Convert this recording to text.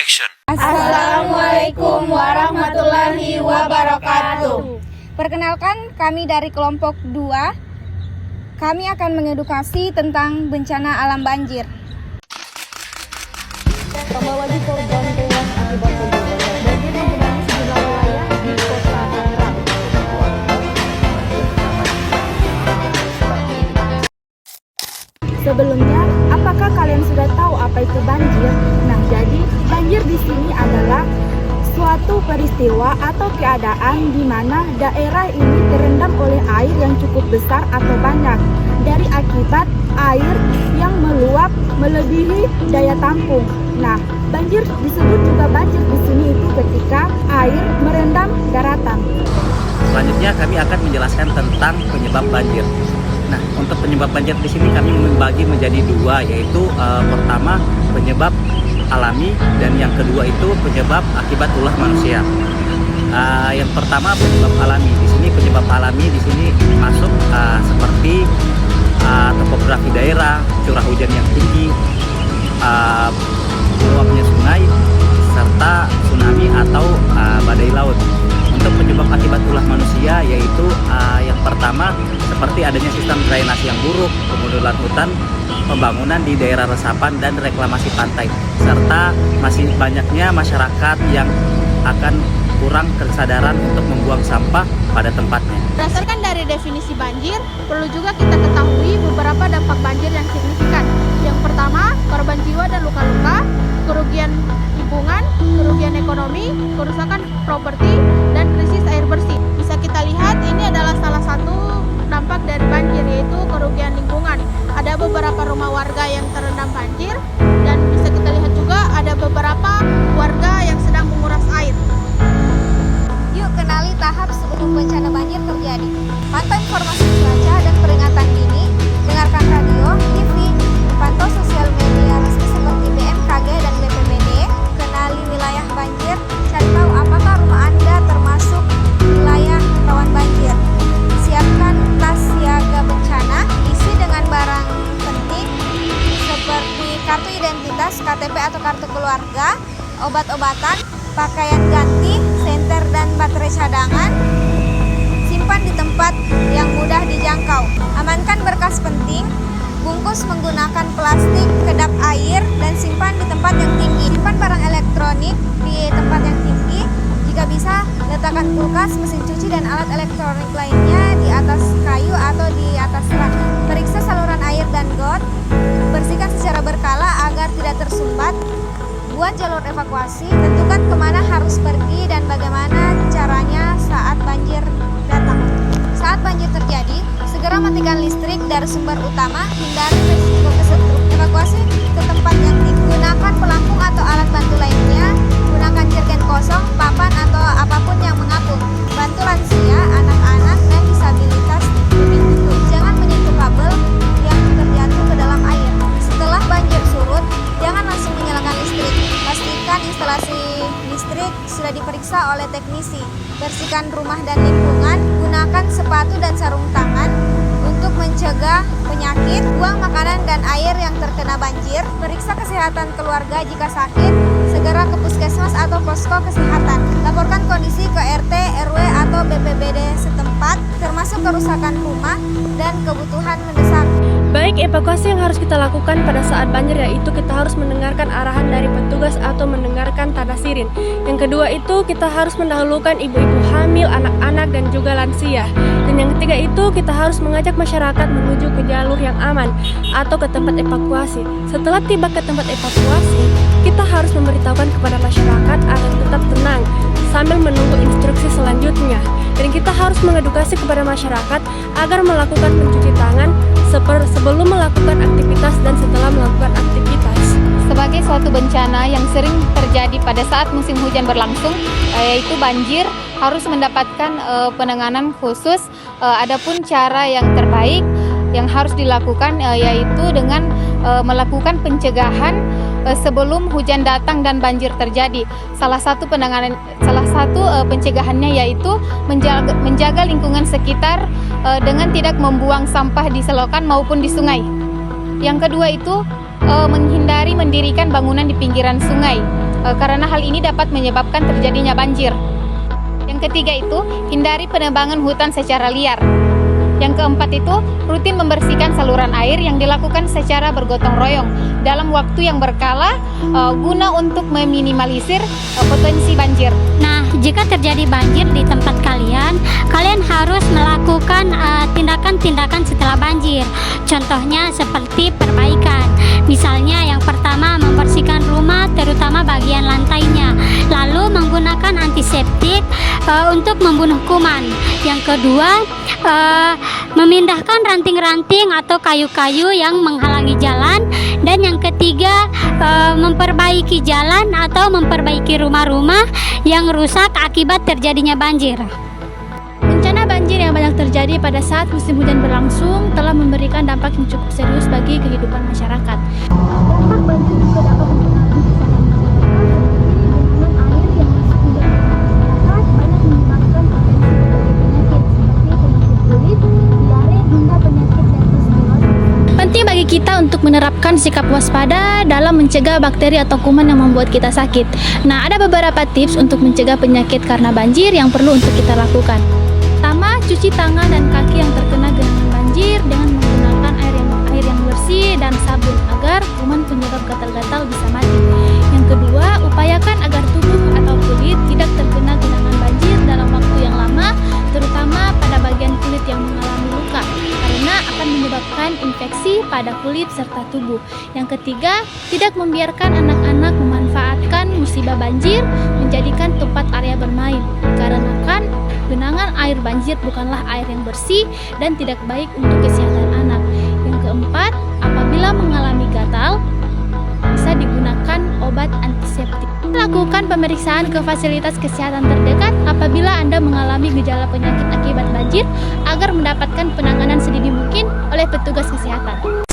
Action. Assalamualaikum warahmatullahi wabarakatuh. Perkenalkan, kami dari kelompok 2. Kami akan mengedukasi tentang bencana alam banjir. Kronologi korban tewas akibat banjir menggenangi sejumlah wilayah di Kota Tangerang. Sebelumnya, apakah kalian sudah tahu apa itu banjir? Nah, jadi banjir di sini adalah suatu peristiwa atau keadaan di mana daerah ini terendam oleh air yang cukup besar atau banyak dari akibat air yang meluap melebihi daya tampung. Nah, banjir disebut juga banjir di sini itu ketika air merendam daratan. Selanjutnya kami akan menjelaskan tentang penyebab banjir. Nah, untuk penyebab banjir di sini kami membagi menjadi dua, yaitu pertama penyebab alami dan yang kedua itu penyebab akibat ulah manusia. Yang pertama penyebab alami. Di sini penyebab alami di sini masuk seperti topografi daerah, curah hujan yang tinggi, meluapnya sungai, serta tsunami atau badai laut. Untuk penyebab akibat ulah manusia yaitu yang pertama seperti adanya sistem drainasi yang buruk, pemundulan hutan, pembangunan di daerah resapan dan reklamasi pantai, serta masih banyaknya masyarakat yang akan kurang kesadaran untuk membuang sampah pada tempatnya. Berdasarkan dari definisi banjir, perlu juga kita ketahui beberapa dampak banjir yang signifikan. Yang pertama, korban jiwa dan luka-luka, kerugian lingkungan, kerugian ekonomi, kerusakan properti, dan krisis air bersih. Bisa kita lihat ini adalah salah satu dampak dari banjir, yaitu kerugian lingkungan. Ada beberapa rumah warga yang terendam banjir, dan bisa kita lihat juga ada beberapa warga yang sedang menguras air. Yuk kenali tahap sebelum bencana banjir terjadi. Pantau informasi cuaca dan peringatan dini, dengarkan radio, TV, pantau sosial media resmi seperti BMKG dan BPBD, kenali wilayah banjir, cari tahu apakah rumah Anda termasuk wilayah rawan banjir. Siapkan tas siaga bencana, isi dengan barang penting seperti kartu identitas, KTP atau kartu keluarga, obat-obatan, pakaian ganti, senter dan baterai cadangan. Simpan di tempat yang mudah dijangkau. Amankan berkas penting, bungkus menggunakan plastik, kedap air, dan simpan di tempat yang tinggi. Simpan barang elektronik di tempat yang tinggi. Jika bisa, letakkan kulkas, mesin cuci, dan alat elektronik lainnya di atas kayu atau di atas rak. Periksa saluran air dan got. Bersihkan secara berkala agar tidak tersumbat. Buat jalur evakuasi, tentukan kemana harus pergi dan bagaimana caranya saat banjir datang. Saat banjir terjadi, segera matikan listrik dari sumber utama, hindari risiko kesetrum. Evakuasi ke tempat yang tinggi. Gunakan pelampung atau alat bantu lainnya. Gunakan jergen kosong, papan atau apapun yang mengapung. Bantu lansia, anak-anak, dan disabilitas lebih dulu. Jangan menyentuh kabel yang terjatuh ke dalam air. Setelah banjir surut, jangan langsung menyalakan listrik. Pastikan instalasi listrik sudah diperiksa oleh teknisi. Bersihkan rumah dan lingkungan. Gunakan sepatu dan sarung tangan untuk mencegah penyakit. Buang makanan dan air yang terkena banjir. Periksa kesehatan keluarga jika sakit. Segera ke puskesmas atau posko kesehatan. Laporkan kondisi ke RT, RW atau BPBD setempat, termasuk kerusakan rumah dan kebutuhan mendesak. Baik, evakuasi yang harus kita lakukan pada saat banjir yaitu kita harus mendengarkan arahan dari petugas atau mendengarkan tanda sirin. Yang kedua itu kita harus mendahulukan ibu-ibu hamil, anak-anak, dan juga lansia. Dan yang ketiga itu kita harus mengajak masyarakat menuju ke jalur yang aman atau ke tempat evakuasi. Setelah tiba ke tempat evakuasi, kita harus memberitahukan kepada masyarakat agar tetap tenang sambil menunggu instruksi selanjutnya. Dan kita harus mengedukasi kepada masyarakat agar melakukan pencuci tangan sebelum melakukan aktivitas dan setelah melakukan aktivitas. Sebagai suatu bencana yang sering terjadi pada saat musim hujan berlangsung, yaitu banjir, harus mendapatkan penanganan khusus. Adapun cara yang terbaik yang harus dilakukan yaitu dengan melakukan pencegahan sebelum hujan datang dan banjir terjadi. Salah satu pencegahannya yaitu menjaga lingkungan sekitar dengan tidak membuang sampah di selokan maupun di sungai. Yang kedua itu menghindari mendirikan bangunan di pinggiran sungai. karena hal ini dapat menyebabkan terjadinya banjir. Yang ketiga itu, hindari penebangan hutan secara liar. Yang keempat itu, rutin membersihkan saluran air yang dilakukan secara bergotong royong dalam waktu yang berkala guna untuk meminimalisir potensi banjir. Nah, jika terjadi banjir di tempat kalian, kalian harus melakukan tindakan-tindakan setelah banjir. Contohnya seperti perbaikan. Misalnya yang pertama membersihkan rumah terutama bagian lantainya. Lalu menggunakan antiseptik untuk membunuh kuman. Yang kedua, memindahkan ranting-ranting atau kayu-kayu yang menghalangi jalan. Dan yang ketiga, memperbaiki jalan atau memperbaiki rumah-rumah yang rusak akibat terjadinya banjir. Bencana banjir yang banyak terjadi pada saat musim hujan berlangsung telah memberikan dampak yang cukup serius bagi kehidupan masyarakat. Dampak banjir juga dapat mempengaruhi kesehatan masyarakat, seperti genangan air yang masuk ke dalam masyarakat banyak menyebabkan potensi berbagai penyakit seperti penyakit kulit, diare, hingga penyakit leptospirosis. Penting bagi kita untuk menerapkan sikap waspada dalam mencegah bakteri atau kuman yang membuat kita sakit. Nah, ada beberapa tips untuk mencegah penyakit karena banjir yang perlu untuk kita lakukan. Pertama, cuci tangan dan kaki yang terkena genangan banjir dengan menggunakan air yang bersih dan sabun agar kuman penyebab gatal-gatal bisa mati. Yang kedua, upayakan agar tubuh atau kulit tidak terkena genangan banjir dalam waktu yang lama, terutama pada bagian kulit yang mengalami luka, karena akan menyebabkan infeksi pada kulit serta tubuh. Yang ketiga, tidak membiarkan anak-anak memanfaatkan musibah banjir menjadikan tempat area bermain, karena genangan air banjir bukanlah air yang bersih dan tidak baik untuk kesehatan anak. Yang keempat, apabila mengalami gatal, bisa digunakan obat antiseptik. Lakukan pemeriksaan ke fasilitas kesehatan terdekat apabila Anda mengalami gejala penyakit akibat banjir agar mendapatkan penanganan sedini mungkin oleh petugas kesehatan.